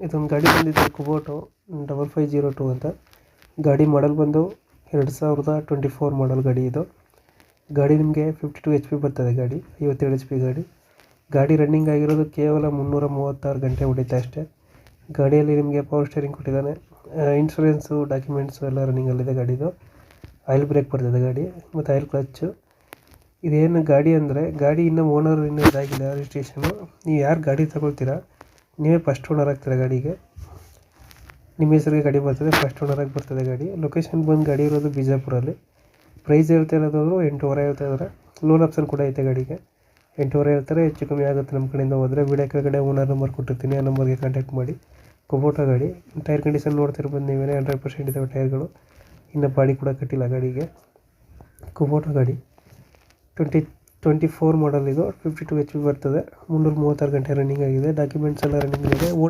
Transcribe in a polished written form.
ಇದೊಂದು ಗಾಡಿ ಬಂದಿದೆ ಕುಬೋಟೋ 5502 ಅಂತ. ಗಾಡಿ ಮಾಡಲ್ ಬಂದು 2024 ಮಾಡಲ್ ಗಾಡಿ ಇದು. ಗಾಡಿ ನಿಮಗೆ 52 HP ಬರ್ತದೆ. ಗಾಡಿ 57 HP ಗಾಡಿ. ಗಾಡಿ ರನ್ನಿಂಗ್ ಆಗಿರೋದು ಕೇವಲ 336 ಗಂಟೆ ಹೊಡಿತೆ ಅಷ್ಟೇ. ಗಾಡಿಯಲ್ಲಿ ನಿಮಗೆ ಪವರ್ ಸ್ಟೇರಿಂಗ್ ಕೊಟ್ಟಿದ್ದಾನೆ. ಇನ್ಶೂರೆನ್ಸು ಡಾಕ್ಯುಮೆಂಟ್ಸು ಎಲ್ಲ ರನ್ನಿಂಗಲ್ಲಿದೆ ಗಾಡಿದು. ಆಯಿಲ್ ಬ್ರೇಕ್ ಬರ್ತದೆ ಗಾಡಿ ಮತ್ತು ಆಯಿಲ್ ಕ್ಲಚ್ಚು. ಇದೇನು ಗಾಡಿ ಅಂದರೆ ಗಾಡಿ ಇನ್ನೂ ಓನರ್ ಇನ್ನೂ ಇದಾಗಿಲ್ಲ ರಿಜಿಸ್ಟ್ರೇಷನು. ನೀವು ಯಾರು ಗಾಡಿ ತಗೊಳ್ತೀರಾ ನೀವೇ ಫಸ್ಟ್ ಓನರ್ ಆಗ್ತೀರಾ ಗಾಡಿಗೆ. ನಿಮ್ಮ ಹೆಸರಿಗೆ ಗಾಡಿ ಬರ್ತದೆ, ಫಸ್ಟ್ ಓನರಾಗಿ ಬರ್ತದೆ ಗಾಡಿ. ಲೊಕೇಶನ್ ಬಂದು ಗಾಡಿ ಇರೋದು ಬಿಜಾಪುರಲ್ಲಿ. ಪ್ರೈಸ್ ಹೇಳ್ತಾ ಇರೋದು 8,500 ಹೇಳ್ತಾ ಇದ್ದಾರೆ. ಲೋನ್ ಆಪ್ಷನ್ ಕೂಡ ಐತೆ ಗಾಡಿಗೆ. 8,500 ಹೇಳ್ತಾರೆ, ಹೆಚ್ಚು ಕಮ್ಮಿ ಆಗುತ್ತೆ ನಮ್ಮ ಕಡೆಯಿಂದ ಹೋದರೆ. ವಿಡಿಯೋ ಕೆಳಗಡೆ ಓನರ್ ನಂಬರ್ ಕೊಟ್ಟಿರ್ತೀನಿ, ಆ ನಂಬರ್ಗೆ ಕಾಂಟ್ಯಾಕ್ಟ್ ಮಾಡಿ. ಕುಬೋಟಾ ಗಾಡಿ. ಟೈರ್ ಕಂಡೀಷನ್ ನೋಡ್ತಿರ್ಬೋದು ನೀವೇ, 100% ಇದ್ದಾವೆ ಟೈರ್ಗಳು. ಇನ್ನು ಬಾಡಿ ಕೂಡ ಕಟ್ಟಿಲ್ಲ ಗಾಡಿಗೆ. ಕುಬೋಟಾ ಗಾಡಿ 2024 ಮಾಡಲ್ ಇದು. 52 HP ಬರ್ತದೆ. 336 ಗಂಟೆ ರನ್ನಿಂಗ್ ಆಗಿದೆ. ಡಾಕ್ಯುಮೆಂಟ್ಸ್ ಎಲ್ಲ ರನ್ನಿಂಗ್ ಇದೆ.